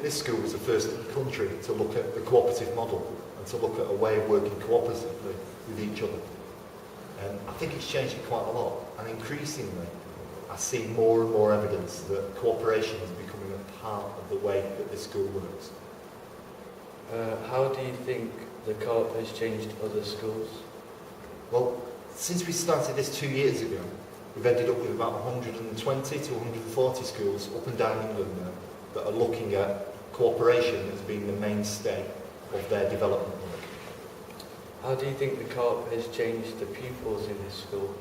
this school was the first in the country to look at the cooperative model and to look at a way of working cooperatively with each other. And I think it's changed it quite a lot, and increasingly I see more and more evidence that cooperation is becoming a part of the way that this school works. How do you think the Co-op has changed other schools? Well, since we started this 2 years ago, we've ended up with about 120 to 140 schools up and down England now that are looking at cooperation as being the mainstay of their development work. How do you think the Co-op has changed the pupils in this school?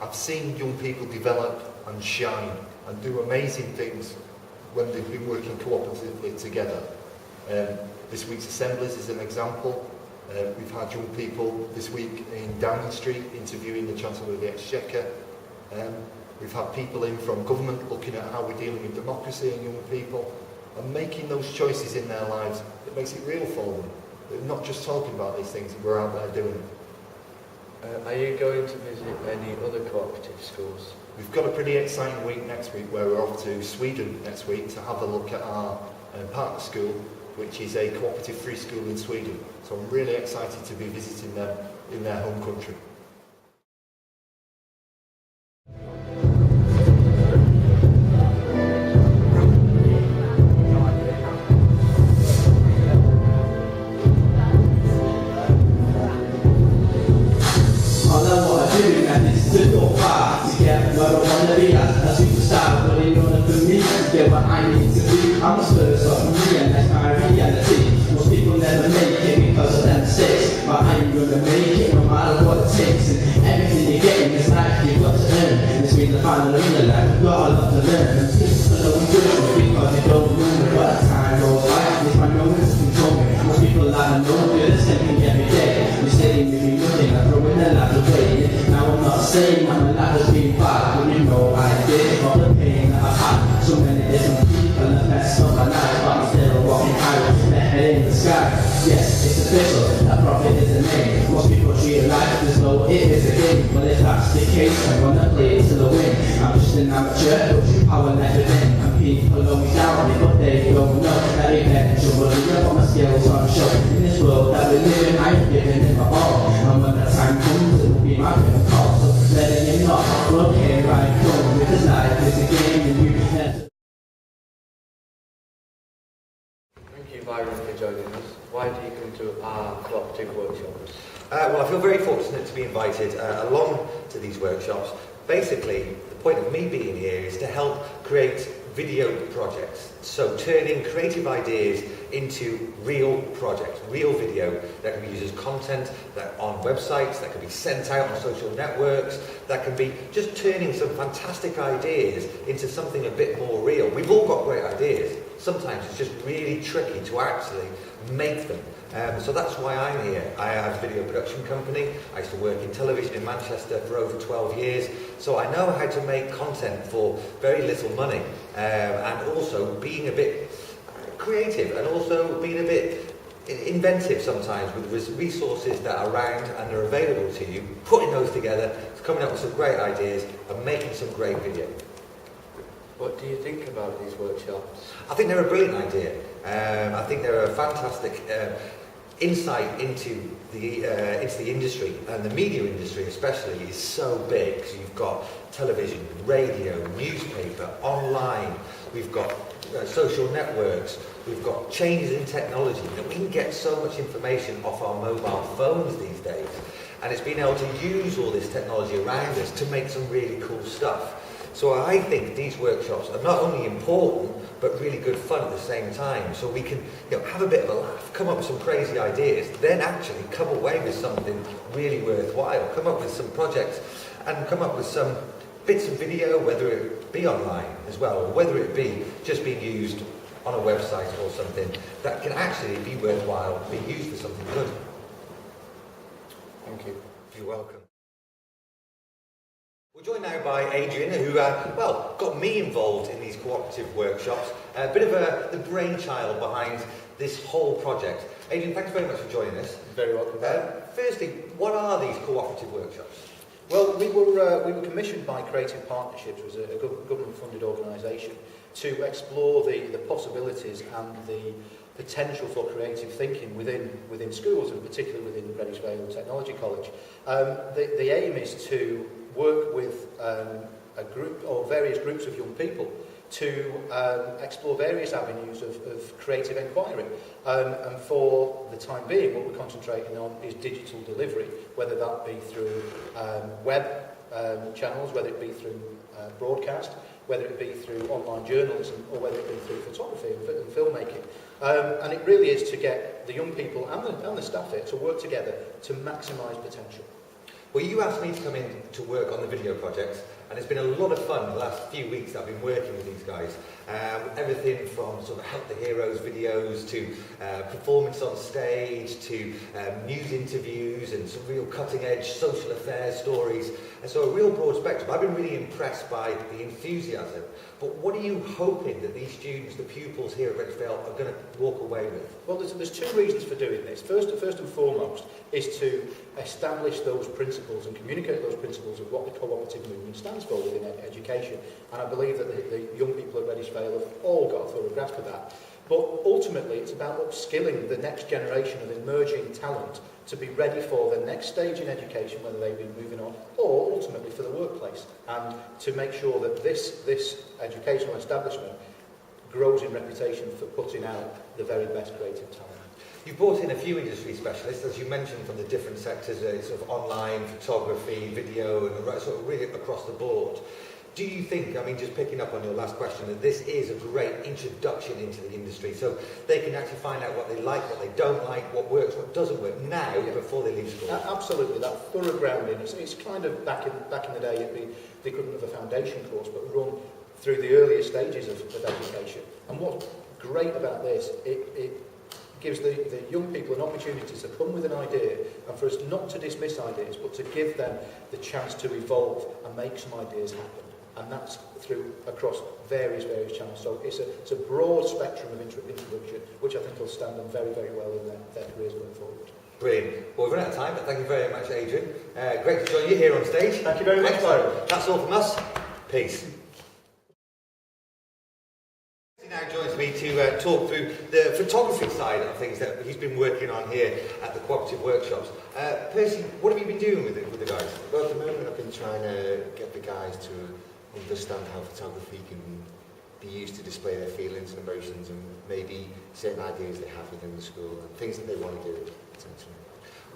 I've seen young people develop and shine and do amazing things when they've been working cooperatively together. This week's assemblies is an example. We've had young people this week in Downing Street interviewing the Chancellor of the Exchequer. We've had people in from government looking at how we're dealing with democracy and young people and making those choices in their lives that makes it real for them. They're not just talking about these things, we're out there doing it. Are you going to visit any other cooperative schools? We've got a pretty exciting week next week where we're off to Sweden next week to have a look at our partner school, which is a cooperative free school in Sweden. So I'm really excited to be visiting them in their home country. I'm a spurs of me and that's my reality. Most people never make it because of their mistakes, but I'm gonna make it no matter what it takes. And everything you're getting is life you've got to earn. And it's been the final in your life, you've got a lot to learn. And people don't do it because they don't know what time goes by. It's my moments to control me. Most people I know do the same thing every day. You say you be nothing, I'm throwing a lot away. Now I'm not saying I'm a lot of being bad, but you know I did all the pain that I've had. So many different people and the best of my life, but I'm still walking high, the head in the sky. Yes, it's official, that profit is the name. Most people treat life as though it is a game. Well, if that's the case, I'm gonna play it till the win. I'm just an amateur, but you power let it in. And people always doubt me, but they don't know that eventually I've got my skills on show. In this world that we live in, I'm giving it my all. And when the time comes, it will be my turn call. So letting you know, we'll here I come, because life is a game and you have to. Thank you, Byron, for joining us. Why do you come to our cooperative workshops? Well, I feel very fortunate to be invited along to these workshops. Basically, the point of me being here is to help create video projects. So turning creative ideas into real projects, real video that can be used as content that on websites, that can be sent out on social networks, that can be just turning some fantastic ideas into something a bit more real. We've all got great ideas. Sometimes it's just really tricky to actually make them. So that's why I'm here. I have a video production company. I used to work in television in Manchester for over 12 years. So I know how to make content for very little money, and also being a bit creative and also being a bit inventive sometimes with resources that are around and are available to you, putting those together, coming up with some great ideas and making some great video. What do you think about these workshops? I think they're a brilliant idea. I think they're a fantastic insight into the industry, and the media industry especially is so big. So you've got television, radio, newspaper, online, we've got social networks, we've got changes in technology. We can get so much information off our mobile phones these days, and it's been able to use all this technology around us to make some really cool stuff. So I think these workshops are not only important, but really good fun at the same time. So we can, have a bit of a laugh, come up with some crazy ideas, then actually come away with something really worthwhile, come up with some projects and come up with some bits of video, whether it be online as well, or whether it be just being used on a website or something that can actually be worthwhile, be used for something good. Thank you. You're welcome. We're joined now by Adrian, who got me involved in these cooperative workshops, a bit of the brainchild behind this whole project. Adrian, thanks very much for joining us. Very welcome. Firstly, what are these cooperative workshops? Well, we were commissioned by Creative Partnerships, which is a government-funded organisation, to explore the possibilities and the potential for creative thinking within schools, and particularly within Reddish Vale Technology College. The aim is to work with a group or various groups of young people to explore various avenues of creative inquiry. And for the time being, what we're concentrating on is digital delivery, whether that be through web channels, whether it be through broadcast, whether it be through online journalism, or whether it be through photography and filmmaking. And it really is to get the young people and the staff here to work together to maximise potential. Well, you asked me to come in to work on the video projects, and it's been a lot of fun the last few weeks that I've been working with these guys. Everything from sort of Help the Heroes videos to performance on stage to news interviews and some real cutting-edge social affairs stories. And so a real broad spectrum. I've been really impressed by the enthusiasm. But what are you hoping that these students, the pupils here at Reddish Vale, are going to walk away with? Well, there's two reasons for doing this. First and foremost is to establish those principles and communicate those principles of what the co-operative movement stands for within education. And I believe that the young people at Reddish Vale have all got a thorough grasp of that. But ultimately, it's about upskilling the next generation of emerging talent to be ready for the next stage in education, whether they be moving on, or ultimately for the workplace, and to make sure that this educational establishment grows in reputation for putting out the very best creative talent. You've brought in a few industry specialists, as you mentioned, from the different sectors, sort of online, photography, video, and sort of really across the board. Do you think, I mean, just picking up on your last question, that this is a great introduction into the industry, so they can actually find out what they like, what they don't like, what works, what doesn't work now before they leave school? Absolutely, that thorough grounding. It's kind of back in the day, they couldn't have a foundation course, but run through the earlier stages of education. And what's great about this, it gives the young people an opportunity to come with an idea, and for us not to dismiss ideas, but to give them the chance to evolve and make some ideas happen. And that's across various channels. So it's a broad spectrum of introduction, which I think will stand them very, very well in their careers going forward. Brilliant. Well, we've run out of time, but thank you very much, Adrian. Great to join you here on stage. Thank you very much, Byron. That's all from us. Peace. He now joins me to talk through the photography side of things that he's been working on here at the Co-Operative workshops. Percy, what have you been doing with the guys? Well, at the moment I've been trying to get the guys to understand how photography can be used to display their feelings and emotions, and maybe certain ideas they have within the school and things that they want to do, essentially.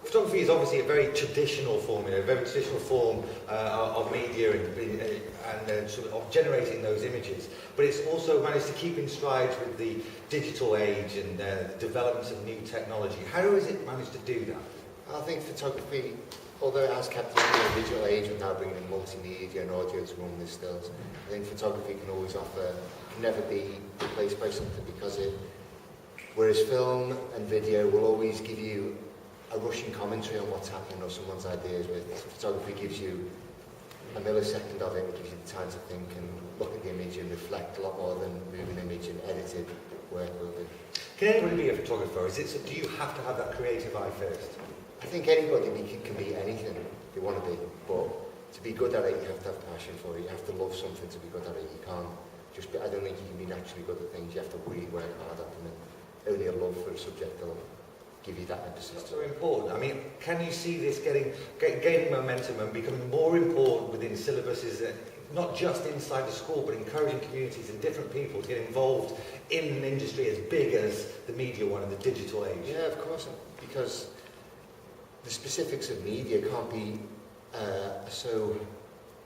Photography is obviously a very traditional form, a very traditional form of media and sort of generating those images. But it's also managed to keep in stride with the digital age and the developments of new technology. How has it managed to do that? I think photography, although it has kept in the digital age and now bringing in multimedia and audio to run with stills, I think photography can always offer, can never be replaced by something, because whereas film and video will always give you a rushing commentary on what's happening or someone's ideas, with photography gives you a millisecond of it, and gives you the time to think and look at the image and reflect a lot more than moving image and edited work will do. Can anybody be a photographer? Do you have to have that creative eye first? I think anybody can be anything they want to be, but to be good at it, you have to have passion for it. You have to love something to be good at it. You can't just be, I don't think you can be naturally good at things. You have to really work hard at them, and only a love for a subject will give you that emphasis. That's very important. I mean, can you see this gaining momentum and becoming more important within syllabuses, not just inside the school, but encouraging communities and different people to get involved in an industry as big as the media one and the digital age? Yeah, of course, because the specifics of media can't be so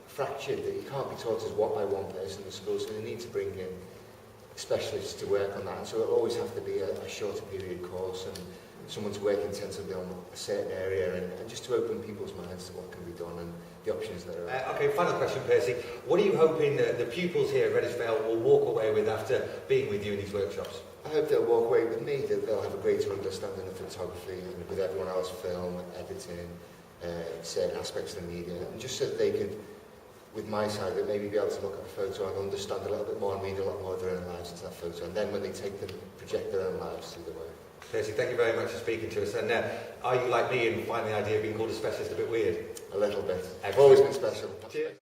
fractured that you can't be taught as what by one person in the school, so they need to bring in specialists to work on that, and so it'll always have to be a shorter period course and someone to work intensively on a certain area, and just to open people's minds to what can be done and the options that are out. Okay, final question, Percy. What are you hoping that the pupils here at Reddish Vale will walk away with after being with you in these workshops? I hope they'll walk away with me, that they'll have a greater understanding of photography, and with everyone else, film, editing, certain aspects of the media, and just so that they can, with my side, that maybe be able to look at a photo and understand a little bit more and read a lot more of their own lives into that photo, and then when they take them, project their own lives through the work. Percy, thank you very much for speaking to us. And are you like me and find the idea of being called a specialist a bit weird? A little bit. Excellent. I've always been special. Cheers.